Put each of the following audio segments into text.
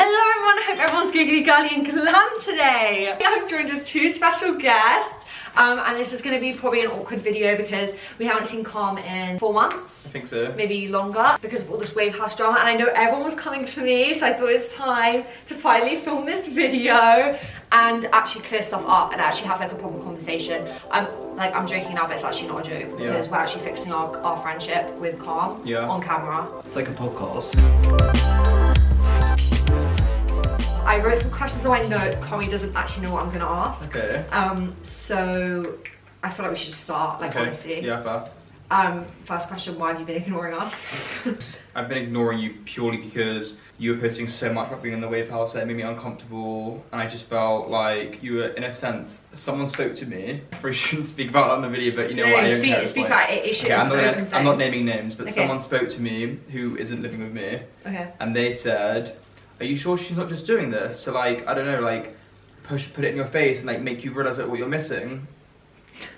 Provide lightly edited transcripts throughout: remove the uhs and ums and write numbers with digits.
Hello everyone, I hope everyone's giggly, gully and glam today. I'm joined with two special guests and this is going to be probably an awkward video because we haven't seen Calm in 4 months. I think so. Maybe longer because of all this WaveHouse drama, and I know everyone was coming for me, so I thought it was time to finally film this video and actually clear stuff up and actually have like a proper conversation. I'm joking now, but it's actually not a joke because we're actually fixing our friendship with Calm on camera. It's like a podcast. I wrote some questions on my notes. Connie doesn't actually know what I'm going to ask. Okay. So I feel like we should start, like, honestly. Yeah, fair. First question, why have you been ignoring us? I've been ignoring you purely because you were posting so much about being in the WaveHouse that it made me uncomfortable, and I just felt like you were, in a sense, someone spoke to me. I probably shouldn't speak about it on the video, but you know what, I don't care. Speak about it. Okay, I'm not naming names, but someone spoke to me who isn't living with me. Okay. And they said, are you sure she's not just doing this to, like, I don't know, like, put it in your face and, like, make you realise like, what you're missing?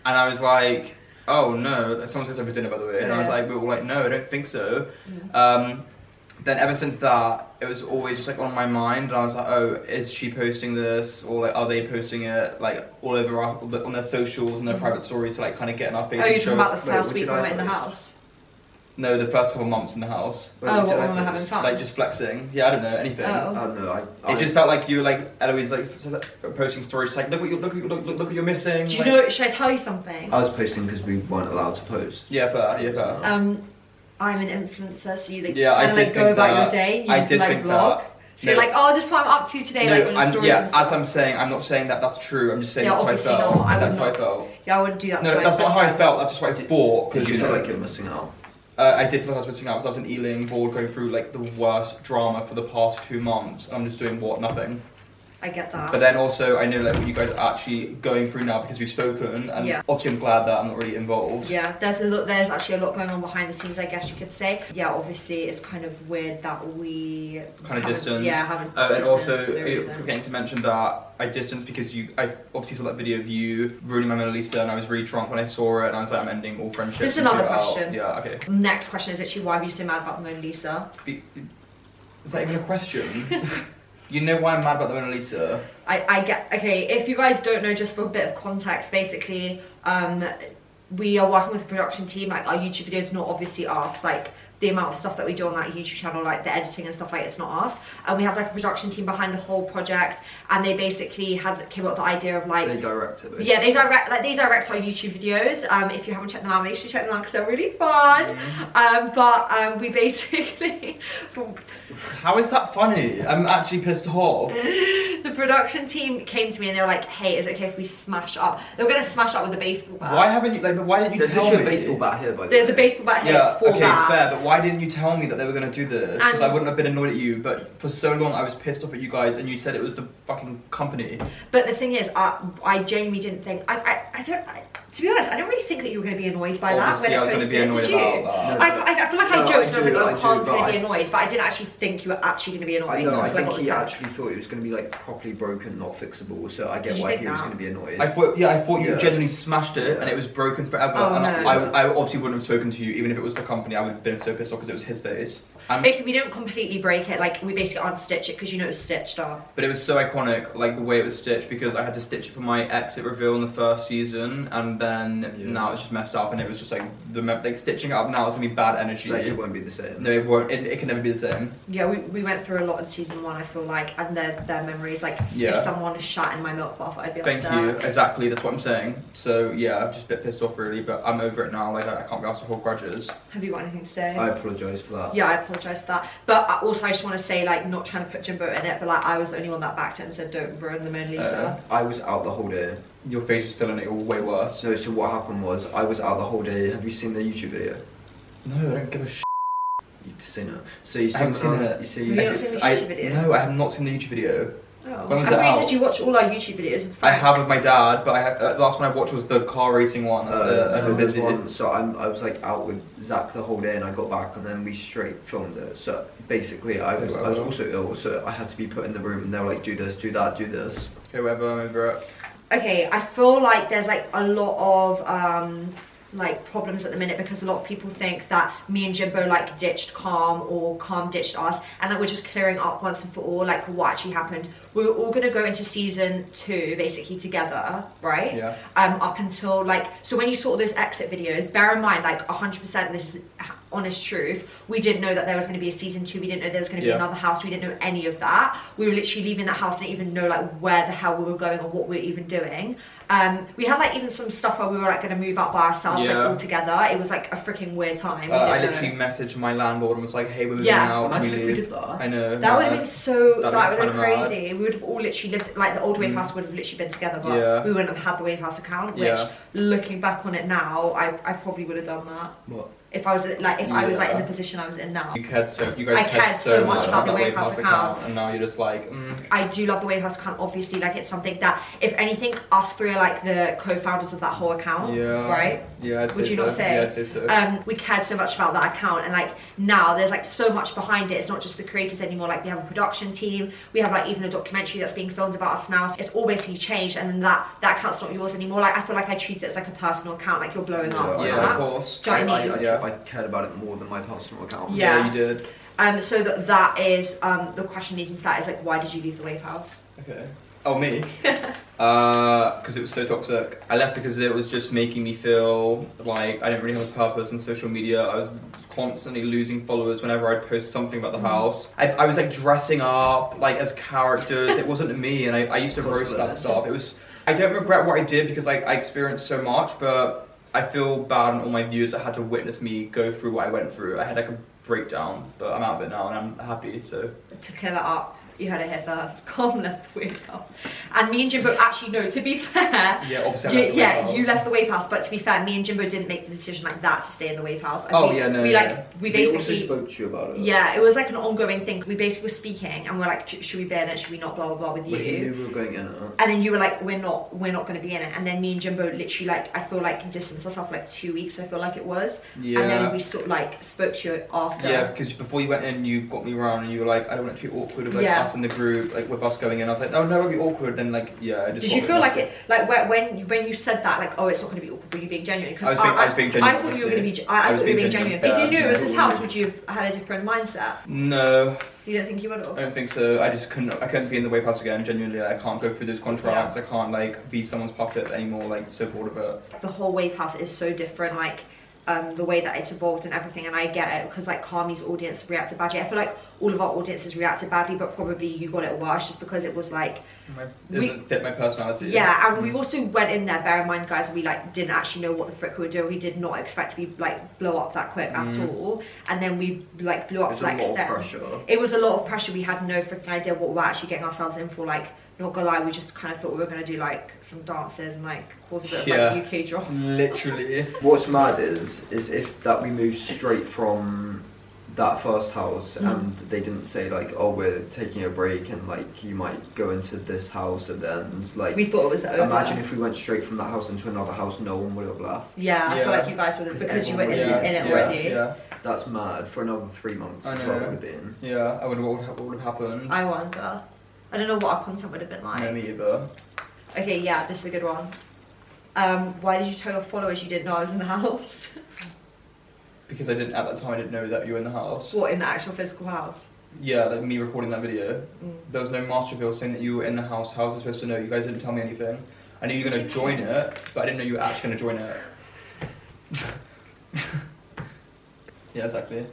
And I was like, oh no, someone says over dinner, by the way, and I was like, well, like, no, I don't think so. Then ever since that, it was always just like on my mind, and I was like, oh, is she posting this, or like, are they posting it like all over on their socials and their private stories to like kind of get in our face? Oh, you're talking about the first week we were in the house? No, the first couple of months in the house. Oh, what, when we're having fun? Like just flexing. Yeah, I don't know, anything. Oh. No, it just felt like you were like Eloise, like posting stories, like look what you're missing. Do you know? Should I tell you something? I was posting because we weren't allowed to post. Yeah, fair. I'm an influencer, so you like go about your day. I did think vlog. that. So you're like, oh, this is what I'm up to today, like on the stories and stuff. As I'm saying, I'm not saying that that's true. I'm just saying that's how I felt. Not. That's how I felt. Yeah, I wouldn't do that. No, that's not how I felt. That's just what I thought. Did you feel like you're missing out? I did feel like I was missing out because I was in Ealing, bored, going through like the worst drama for the past 2 months, and I'm just doing nothing. I get that. But then also, I know like what you guys are actually going through now because we've spoken, and obviously I'm glad that I'm not really involved. Yeah, there's actually a lot going on behind the scenes, I guess you could say. Yeah, obviously it's kind of weird that we kind of distance. Yeah, haven't. And also, forgetting to mention that I distanced because I obviously saw that video of you ruining my Mona Lisa, and I was really drunk when I saw it, and I was like, I'm ending all friendships. This is another question. Yeah, okay. Next question is actually, why are you so mad about the Mona Lisa? Is that even a question? You know why I'm mad about the Mona Lisa? I get, okay, if you guys don't know, just for a bit of context, basically, we are working with a production team, like our YouTube videos, not obviously us, like the amount of stuff that we do on that YouTube channel, like the editing and stuff, like it's not us. And we have like a production team behind the whole project, and they basically came up with the idea of like... They direct it, basically. Yeah, they direct our YouTube videos. If you haven't checked them out, make sure you check them out because they're really fun. We basically... How is that funny? I'm actually pissed off. The production team came to me and they were like, hey, is it okay if we smash up? They were going to smash up with a baseball bat. Why haven't you, like, but why didn't you tell me? There's a baseball bat here, by the way. There's a baseball bat here for that. Yeah, okay, fair, but why didn't you tell me that they were going to do this? Because I wouldn't have been annoyed at you, but for so long I was pissed off at you guys, and you said it was the fucking company. But the thing is, I genuinely didn't think, to be honest, I don't really think that you were going to be annoyed by that when I posted it. Did you? I feel like I joked and I was like, oh, Khan's going to be annoyed, but I didn't actually think you were actually going to be annoyed. I think he actually thought it was going to be like properly broken, not fixable, so I get why he was going to be annoyed. I thought you genuinely smashed it and it was broken forever, and I obviously wouldn't have spoken to you even if it was the company. I would have been so pissed off because it was his face. Basically, we didn't completely break it, like we basically unstitched it because you know it was stitched up. But it was so iconic, like the way it was stitched, because I had to stitch it for my exit reveal in the first season, and then now it's just messed up, and it was just like stitching it up now is gonna be bad energy. Like, it won't be the same. No, it won't. It can never be the same. Yeah, we went through a lot in season 1. I feel like, and their memories. Like if someone shat in my milk bath, I'd be upset. Thank you. Exactly, that's what I'm saying. So yeah, I'm just a bit pissed off really, but I'm over it now. Like I can't be asked to hold grudges. Have you got anything to say? I apologise for that. Yeah, I apologise for that. But also, I just want to say, like, not trying to put Jimbo in it, but like I was the only one that backed it and said, don't ruin the Mona Lisa. I was out the whole day. Your face was still in it, or way worse. So what happened was, I was out the whole day. Have you seen the YouTube video? No, I don't give a shit. You've seen it. So you haven't seen it. Have you not seen the YouTube video? No, I have not seen the YouTube video. Oh. I thought you said you watch all our YouTube videos. I have with my dad, but the last one I watched was the car racing one. That's So I was like out with Zach the whole day, and I got back, and then we straight filmed it. So basically, I was also ill, so I had to be put in the room, and they were like, do this, do that, do this. Okay, whatever, I'm over it. Okay, I feel like there's like a lot of like problems at the minute because a lot of people think that me and Jimbo like ditched Calm or Calm ditched us, and that we're just clearing up once and for all like what actually happened. We were all gonna go into season 2 basically together, right? Yeah. Up until like, so when you saw those exit videos, bear in mind like 100% this is honest truth, we didn't know that there was going to be a season 2, we didn't know there was going to be another house, we didn't know any of that. We were literally leaving that house, didn't even know like where the hell we were going or what we were even doing. We had like even some stuff where we were like going to move out by ourselves like all together. It was like a freaking weird time. I literally messaged my landlord and was like, hey, we're moving out. Imagine if we did that. I know. That would have been so, that would have been crazy. Mad. We would have all literally lived, like the old WaveHouse would have literally been together, but we wouldn't have had the WaveHouse account, which looking back on it now, I probably would have done that. What? If I was like, if I was like in the position I was in now. You guys cared so much about the WaveHouse account, and now you're just like, I do love the WaveHouse account, obviously, like it's something that, if anything, us three are like the co-founders of that whole account, right? Yeah, I'd say Would you not say? Yeah, I'd say so. We cared so much about that account, and like now there's like so much behind it. It's not just the creators anymore, like we have a production team, we have like even a documentary that's being filmed about us now. So it's all basically changed, and then that account's not yours anymore. Like I feel like I treat it as like a personal account, like you're blowing up. Yeah, of course. Do you know what I mean? I cared about it more than my personal account. Yeah, you did. So that is the question leading to that is like, why did you leave the WaveHouse? Okay. Oh, me? Because it was so toxic. I left because it was just making me feel like I didn't really have a purpose on social media. I was constantly losing followers whenever I'd post something about the house. I was like dressing up like as characters. It wasn't me, and I used to roast that stuff. It was. I don't regret what I did because I experienced so much, but I feel bad on all my viewers that had to witness me go through what I went through. I had like a breakdown, but I'm out of it now and I'm happy. So to clear that up, you heard it here first. Calm left the WaveHouse, and me and Jimbo actually no. To be fair, obviously you left the WaveHouse, but to be fair, me and Jimbo didn't make the decision like that to stay in the WaveHouse. We basically also spoke to you about it. Yeah, it was like an ongoing thing. We basically were speaking, and we're like, should we be in it? Should we not? Blah blah blah with you. Wait, you knew we were going in it. And then you were like, we're not going to be in it. And then me and Jimbo literally like, I feel like distanced ourselves for like 2 weeks. I feel like it was. Yeah. And then we sort of like spoke to you after. Yeah, because before you went in, you got me around and you were like, I don't want it to be awkward with like us in the group, like with us going in. I was like, oh no, it won't be awkward. Then like, yeah, I just. Did you feel like it? Like when you said that, like, oh, it's not going to be awkward. Were you being genuine? Because I was being genuine. I thought you were going to be. I thought you were being genuine. If you knew it was his house, would you have had a different mindset? No. You don't think you would have? I don't think so. I just couldn't be in the WaveHouse again. Genuinely, I can't go through those contracts. I can't like be someone's puppet anymore. Like so bored of it. The whole WaveHouse is so different. Like. The way that it's evolved and everything, and I get it because like Carmi's audience reacted badly. I feel like all of our audiences reacted badly, but probably you got it worse just because it was like it doesn't fit my personality. Yeah, and we also went in there. Bear in mind, guys, we like didn't actually know what the frick we were doing. We did not expect to be like blow up that quick at all, and then we like blew up to that extent. It was a lot of pressure. We had no freaking idea what we were actually getting ourselves in for. Like, not gonna lie, we just kind of thought we were gonna do like some dances and like cause a bit of like UK drama. Literally. What's mad is if that we moved straight from that first house and they didn't say like, oh, we're taking a break and like you might go into this house and then like we thought it was over. Imagine if we went straight from that house into another house, no one would have laughed. Yeah, I feel like you guys would have because you were in it already. Yeah. That's mad for another 3 months. I know. What would have been. Yeah, I wonder what would have happened. I wonder. I don't know what our content would have been like. No, me either. Okay, yeah, this is a good one. Why did you tell your followers you didn't know I was in the house? Because at that time I didn't know that you were in the house. What, in the actual physical house? Yeah, like me recording that video. There was no master reveal saying that you were in the house. How was I supposed to know? You guys didn't tell me anything. I knew you were going to join it, but I didn't know you were actually going to join it. Yeah, exactly.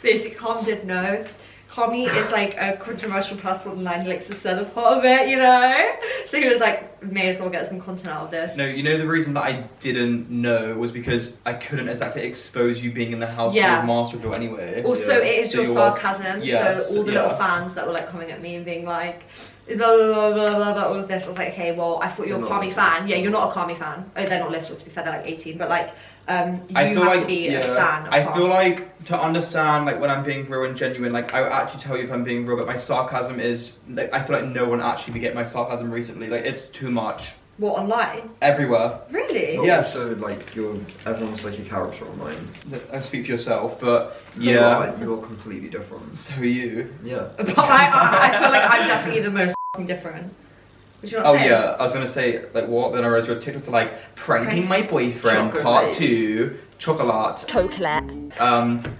Basically, Calm did know. Calmy is like a controversial person online. He likes to sell a part of it, you know? So he was like, may as well get some content out of this. No, you know the reason that I didn't know was because I couldn't exactly expose you being in the house with Masterville anyway. Also, it is your sarcasm. So all the little fans that were like coming at me and being like, blah, blah, blah, blah, blah, all of this. I was like, okay, well, I thought you were a Calmy fan. Yeah, you're not a Calmy fan. Oh, they're not listeners, to be fair, they're like 18, but like, you have to be a stan of I feel like to understand like when I'm being real and genuine, like I will actually tell you if I'm being real, but my sarcasm is like, I feel like no one actually be getting my sarcasm recently. Like it's too much. What, online? Everywhere. Really? Yes. So like everyone's like a character online. I speak for yourself, but you're completely different. So are you. Yeah. But I feel like I'm definitely the most different. Would you not say? Yeah, I was gonna say like what? Then I realized your TikToks are like pranking my boyfriend, part 2, chocolate.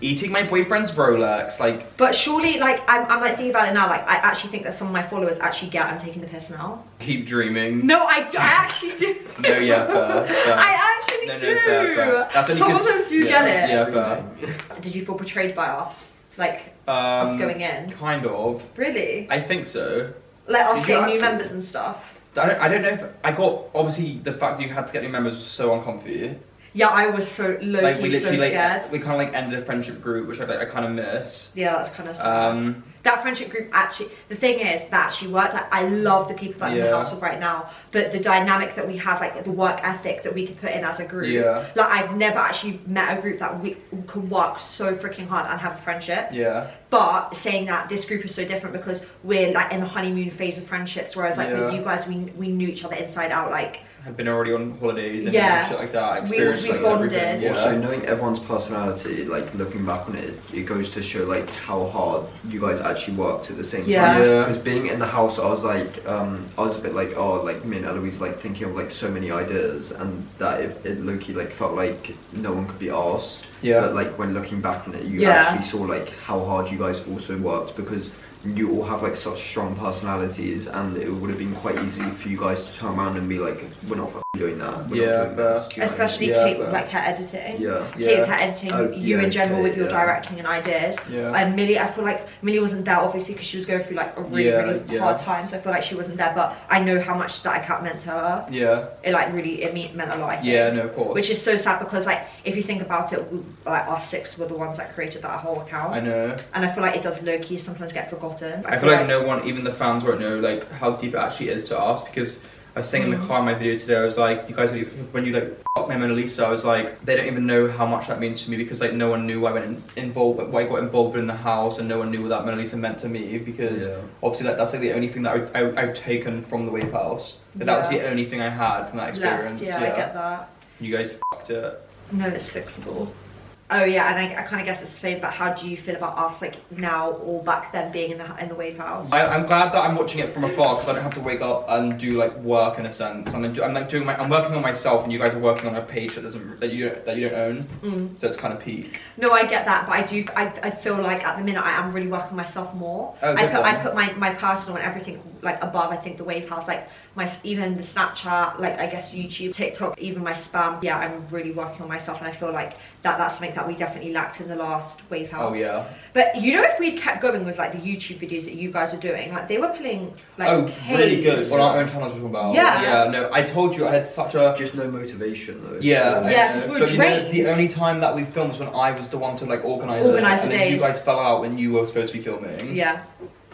Eating my boyfriend's Rolex, like. But surely, like, I'm like thinking about it now. Like, I actually think that some of my followers actually get I'm taking the piss now. Keep dreaming. No, I actually do. No, yeah, fair. I actually do. Fair. That's only some of them do get it. Yeah, fair. Did you feel betrayed by us? Like, us going in? Kind of. Really? I think so. Like us getting new members and stuff. I don't know if I got, obviously the fact that you had to get new members was so uncomfy. Yeah, I was so low-key so scared. Like, we kind of like ended a friendship group, which I kind of miss. Yeah, that's kind of sad. That friendship group actually, the thing is, that actually worked. Like, I love the people that I'm in the house with right now, but the dynamic that we have, like the work ethic that we could put in as a group, like I've never actually met a group that we could work so freaking hard and have a friendship. Yeah. But saying that, this group is so different because we're like in the honeymoon phase of friendships, whereas like with you guys, we knew each other inside out, like. Had been already on holidays and shit like that. We bonded. Also, knowing everyone's personality, like looking back on it, it goes to show like how hard you guys actually worked at the same time. Because being in the house, I was like, I was a bit like, oh, like me and Eloise like thinking of like so many ideas, and that it low-key like felt like no one could be asked. Yeah. But like when looking back on it, you actually saw like how hard you guys also worked, because you all have like such strong personalities, and it would have been quite easy for you guys to turn around and be like, we're not doing that. We're not doing this. Especially Kate with like her editing. Kate with her editing, you in general with your directing and ideas. And Millie, I feel like Millie wasn't there obviously because she was going through like a really hard time, so I feel like she wasn't there, but I know how much that account meant to her. It like really, meant a lot, I think. No, of course. Which is so sad because like, if you think about it, like our 6 were the ones that created that whole account. I know. And I feel like it does low-key sometimes get forgotten. I feel like no one, even the fans won't know like how deep it actually is to us, because I was saying in the car in my video today, I was like, you guys, when you like fuck my Mona Lisa, I was like, they don't even know how much that means to me, because like no one knew why I got involved in the house, and no one knew what that Mona Lisa meant to me, because obviously that's like the only thing that I've taken from the TheWaveHouse. That was the only thing I had from that experience. I get that. You guys fucked it. No, it's fixable. Oh yeah, and I kind of guess it's the same, but how do you feel about us like now or back then being in the TheWaveHouse? I'm glad that I'm watching it from afar, because I don't have to wake up and do like work in a sense. I'm working on myself, and you guys are working on a page that you don't own. So it's kind of peak. No, I get that, but I feel like at the minute I am really working on myself more. I put my personal and everything like above, I think, the TheWaveHouse, like even the Snapchat, like I guess YouTube, TikTok, even my spam. Yeah, I'm really working on myself, and I feel like that's something that we definitely lacked in the last TheWaveHouse. Oh yeah. But you know, if we'd kept going with like the YouTube videos that you guys were doing, like they were pulling like really good on our own channels as well. Yeah, no, I told you I had such a just no motivation though. Because we were drained. The only time that we filmed was when I was the one to like organise the and days. then you guys fell out when you were supposed to be filming. Yeah.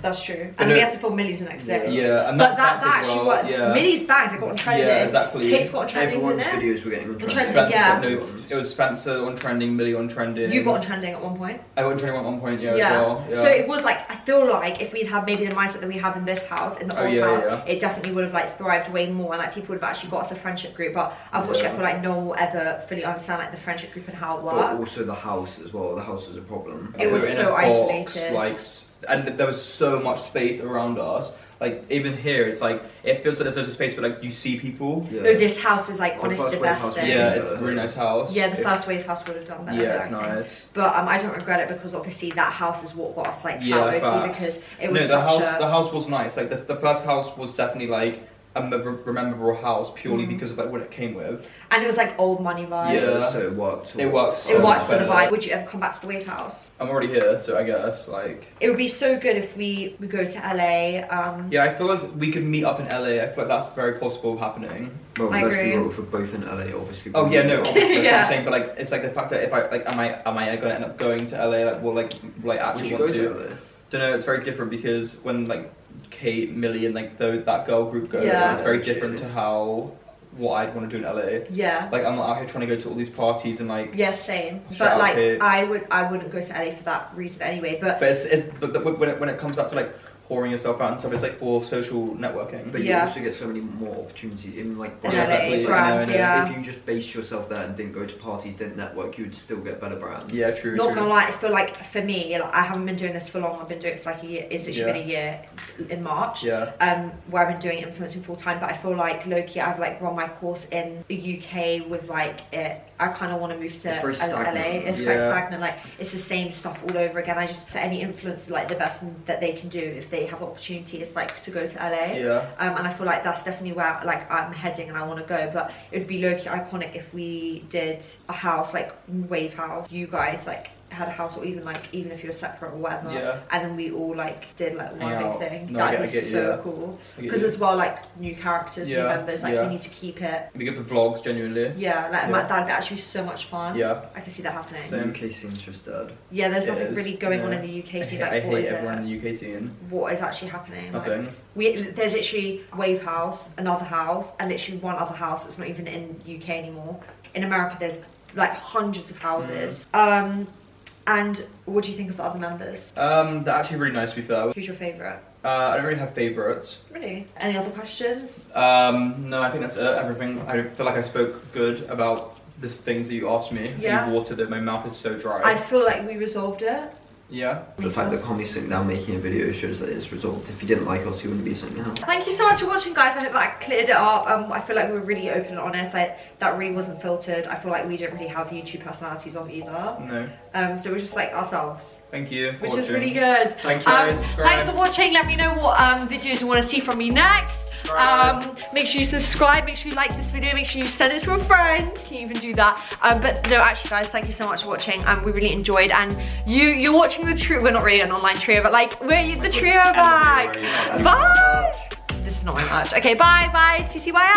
That's true. And we had to film Millie's the next day. Yeah, and but that actually worked. Millie's bagged, it got on trending. Yeah, exactly. Kate's got on trending, Everyone's didn't it? videos were getting on trending. It was Spencer on trending, Millie on trending. You got on trending at one point. I got on trending at one point, as well. Yeah. So it was like, I feel like if we'd had maybe the mindset that we have in this house, in the old house, it definitely would have like thrived way more, and like people would have actually got us a friendship group. But unfortunately, I feel like no one will ever fully understand like the friendship group and how it works. But also the house as well. The house was a problem. It was so isolated. And there was so much space around us. Like even here, it's like it feels like there's a space, but like you see people. No, this house is like honestly the best thing. Yeah, it's a really nice house. Yeah, the first TheWaveHouse would have done better. Yeah, it's nice. But I don't regret it, because obviously that house is what got us like out, because it was the house was nice. Like the first house was definitely like a rememberable house purely because of like what it came with. And it was like old money vibe. Yeah, so it worked. It works for the vibe. Would you ever come back to the TheWaveHouse? I'm already here, so I guess like it would be so good if we go to LA. Yeah, I feel like we could meet up in LA. I feel like that's very possible of happening. Well, let's be real, if we're both in LA, obviously. Oh yeah, no, obviously that's what I'm saying. But like, it's like the fact that if I like, am I gonna end up going to LA? Like, well, like actually want to? LA? Don't know. It's very different because when like Kate, Millie, and like that girl group go, it's very different to what I'd want to do in LA. Yeah. Like I'm not out here trying to go to all these parties and like. Yeah, same. But like I wouldn't go to LA for that reason anyway. But when it comes up to like pouring yourself out and stuff, it's like for social networking. But you also get so many more opportunities in like exactly. brands. If you just based yourself there and didn't go to parties, didn't network, you would still get better brands. Yeah, true. Not gonna lie, I feel like for me, like, I haven't been doing this for long. I've been doing it for like a year. It's actually been a year. in March. Yeah. Where I've been doing influencing full time, but I feel like low-key I've like run my course in the UK with like it. I kind of want to move to LA. It's quite stagnant. Like it's the same stuff all over again. I just, for any influencer, like the best that they can do if they have the opportunity is like to go to LA. Yeah. And I feel like that's definitely where like I'm heading and I want to go. But it would be low-key iconic if we did a house like TheWaveHouse. You guys like had a house, or even if you're separate or whatever, and then we all like did like one big thing. That'd be so cool. Because as well, like new characters, new members, like you need to keep it. We get the vlogs genuinely. Yeah, like that'd be actually so much fun. Yeah, I can see that happening. The UK scene's just dead. Yeah, there's nothing really going on in the UK scene. Like, I hate everyone in the UK scene. What is actually happening? Nothing. Like, there's literally TheWaveHouse, another house, and literally one other house that's not even in UK anymore. In America, there's like hundreds of houses. And what do you think of the other members? They're actually really nice, to be fair. Who's your favourite? I don't really have favourites. Really? Any other questions? No, I think that's everything. I feel like I spoke good about the things that you asked me. Yeah. You watered it, my mouth is so dry. I feel like we resolved it. Yeah. The fact that Commy's sitting down making a video shows that it's resolved. If you didn't like us, you wouldn't be sitting down. Thank you so much for watching, guys. I hope that cleared it up. I feel like we were really open and honest. Like that really wasn't filtered. I feel like we didn't really have YouTube personalities on either. No. So we're just like ourselves. Thank you. Which is really good. Thanks, guys. Thanks for watching. Let me know what videos you want to see from me next. Make sure you subscribe, make sure you like this video, make sure you send it to a friend. Can you even do that? But no, actually guys, thank you so much for watching. We really enjoyed, and you're watching the trio. We're not really an online trio, but like we're the trio back. Bye. This is not my merch. Okay, bye. TTY out.